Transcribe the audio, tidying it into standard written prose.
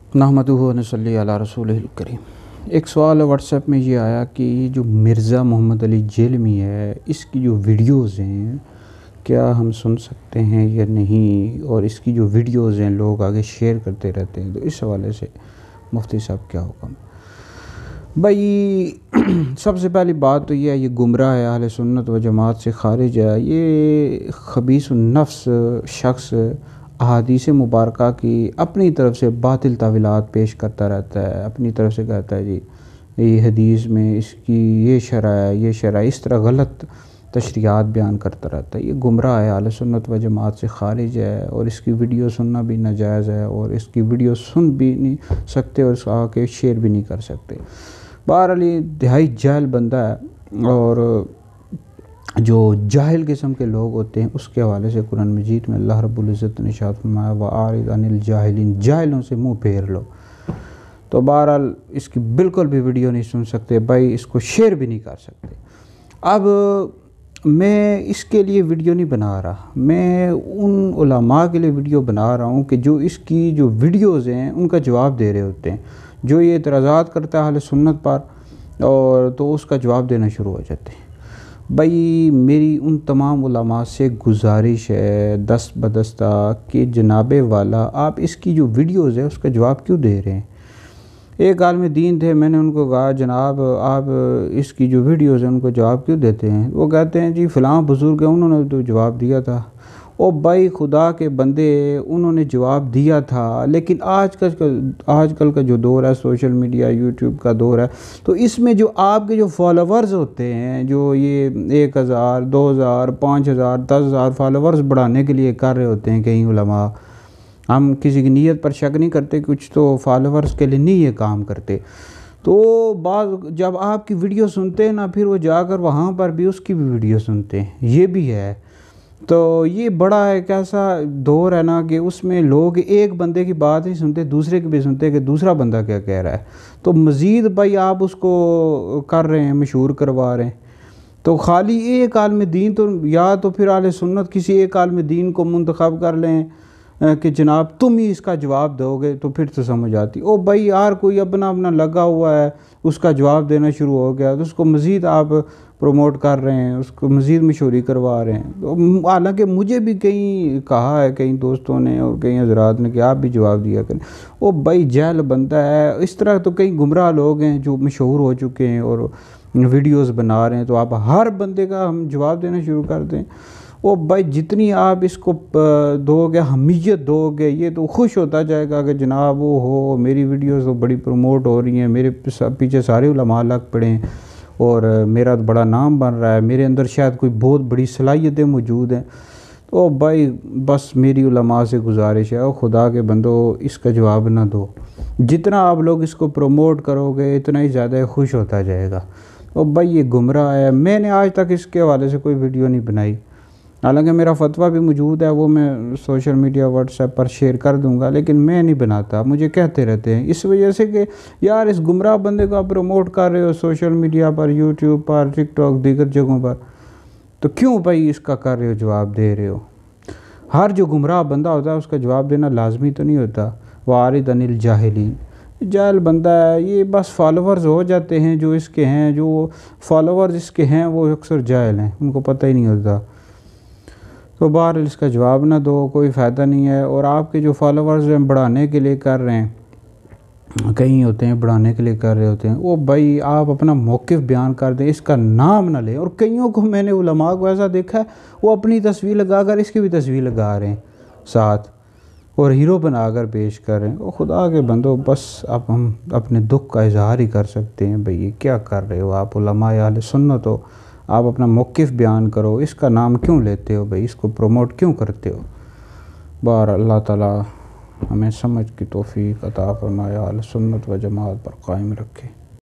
नहमदुहु व नसल्ली अला रसूलिहिल करीम। एक सवाल व्हाट्सएप में ये आया कि जो मिर्ज़ा मोहम्मद अली जेलमी है, इसकी जो वीडियोज़ हैं क्या हम सुन सकते हैं या नहीं, और इसकी जो वीडियोज़ हैं लोग आगे शेयर करते रहते हैं, तो इस हवाले से मुफ्ती साहब क्या हुक्म। भाई सबसे पहली बात तो यह है, ये गुमराह है, अहले सुन्नत व जमात से खारिज है। ये खबीसुन नफ्स शख्स अहादीस मुबारका की अपनी तरफ से बातिल तावीलात पेश करता रहता है। अपनी तरफ से कहता है जी ये हदीस में इसकी ये शरह है, ये शरह, इस तरह गलत तशरीहात बयान करता रहता है। ये गुमराह है, अहले सुन्नत व जमात से खारिज है, और इसकी वीडियो सुनना भी नाजायज़ है, और इसकी वीडियो सुन भी नहीं सकते और इसको आके शेयर भी नहीं कर सकते। बहरहाल ये दिहाई जाहिल बंदा है, और जो जाहिल किस्म के लोग होते हैं उसके हवाले से कुरान मजीद में अल्लाह रब्बुल इज़्ज़त ने इरशाद फरमाया व आरिद अनिल जाहिलिन, जाहिलों से मुँह फेर लो। तो बहरहाल इसकी बिल्कुल भी वीडियो नहीं सुन सकते भाई, इसको शेयर भी नहीं कर सकते। अब मैं इसके लिए वीडियो नहीं बना रहा, मैं उन उलमा के लिए वीडियो बना रहा हूँ कि जो इसकी जो वीडियोज़ हैं उनका जवाब दे रहे होते हैं। जो ये एतराज़ात करता है अहले सुन्नत पर, और तो उसका जवाब देना शुरू हो जाते हैं। भाई मेरी उन तमाम उलमा से गुजारिश है दस्त बदस्ता कि जनाबे वाला आप इसकी जो वीडियोज़ है उसका जवाब क्यों दे रहे हैं। एक आलिम दीन थे, मैंने उनको कहा जनाब आप इसकी जो वीडियोज़ हैं उनको जवाब क्यों देते हैं। वो कहते हैं जी फ़लाँ बुज़ुर्ग है उन्होंने तो जवाब दिया था। ओ भाई खुदा के बंदे, उन्होंने जवाब दिया था, लेकिन आजकल का जो दौर है, सोशल मीडिया यूट्यूब का दौर है, तो इसमें जो आपके जो फॉलोवर्स होते हैं, जो ये 1000 2000 5000 10,000 फॉलोवर्स बढ़ाने के लिए कर रहे होते हैं कई उलमा, हम किसी की नीयत पर शक नहीं करते, कुछ तो फॉलोवर्स के लिए नहीं ये काम करते। तो बाद जब आपकी वीडियो सुनते हैं ना, फिर वो जाकर वहाँ पर भी उसकी भी वीडियो सुनते हैं, ये भी है। तो ये बड़ा एक ऐसा दौर है ना कि उसमें लोग एक बंदे की बात नहीं सुनते, दूसरे की भी सुनते कि दूसरा बंदा क्या कह रहा है। तो मज़ीद भाई आप उसको कर रहे हैं, मशहूर करवा रहे हैं। तो खाली एक आलिम दीन, तो या तो फिर अहले सुन्नत किसी एक आलिम दीन को मुंतखब कर लें कि जनाब तुम ही इसका जवाब दोगे, तो फिर तो समझ आती। ओ भाई यार कोई अपना अपना लगा हुआ है, उसका जवाब देना शुरू हो गया, तो उसको मज़ीद आप प्रमोट कर रहे हैं, उसको मज़ीद मशहूरी करवा रहे हैं। तो हालांकि मुझे भी कई कहा है, कई दोस्तों ने और कई हजरात ने कि आप भी जवाब दिया करें। ओ भाई जहल बनता है। इस तरह तो कई गुमराह लोग हैं जो मशहूर हो चुके हैं और वीडियोज़ बना रहे हैं, तो आप हर बंदे का हम जवाब देना शुरू कर दें। ओ भाई जितनी आप इसको दोगे, हमीयत दोगे, ये तो खुश होता जाएगा कि जनाब वो हो मेरी वीडियोस तो बड़ी प्रमोट हो रही हैं, मेरे पीछे सारे उलमा लग पड़े हैं और मेरा तो बड़ा नाम बन रहा है, मेरे अंदर शायद कोई बहुत बड़ी सलाहियतें मौजूद हैं। तो भाई बस मेरी उलमा से गुजारिश है, और खुदा के बंदो इसका जवाब ना दो। जितना आप लोग इसको प्रमोट करोगे इतना ही ज़्यादा खुश होता जाएगा। और भाई ये गुमराह है। मैंने आज तक इसके हवाले से कोई वीडियो नहीं बनाई, हालांकि मेरा फतवा भी मौजूद है, वो मैं सोशल मीडिया व्हाट्सएप पर शेयर कर दूंगा, लेकिन मैं नहीं बनाता। मुझे कहते रहते हैं इस वजह से कि यार इस गुमराह बंदे को आप प्रमोट कर रहे हो सोशल मीडिया पर, यूट्यूब पर, टिकटॉक, दीगर जगहों पर, तो क्यों भाई इसका कर रहे हो, जवाब दे रहे हो। हर जो गुमराह बंदा होता है उसका जवाब देना लाजमी तो नहीं होता। वारिद अनिल जाहिलीन, जाहिल बंदा है ये, बस फॉलोवर्स हो जाते हैं जो इसके हैं, जो फॉलोवर्स इसके हैं वो अक्सर जाहिल हैं, उनको पता ही नहीं होता। तो बहरहाल इसका जवाब ना दो, कोई फ़ायदा नहीं है। और आपके जो फॉलोवर्स हैं बढ़ाने के लिए कर रहे हैं, कहीं होते हैं बढ़ाने के लिए कर रहे होते हैं, वो भाई आप अपना मौक़िफ़ बयान कर दें, इसका नाम ना लें। और कईयों को मैंने उलमा को ऐसा देखा है, वो अपनी तस्वीर लगा कर इसकी भी तस्वीर लगा रहे हैं साथ, और हीरो बनाकर पेश कर रहे हैं। वो खुदा के बंदो बस अब हम अपने दुख का इजहार ही कर सकते हैं। भाई ये क्या कर रहे हो आप, उलमा या अहले सुन्नत हो, आप अपना मौक़िफ़ बयान करो, इसका नाम क्यों लेते हो भाई, इसको प्रमोट क्यों करते हो। बहरहाल अल्लाह ताला हमें समझ की तौफ़ीक़ अता फ़रमाए, अहले सुन्नत व जमात पर कायम रखे।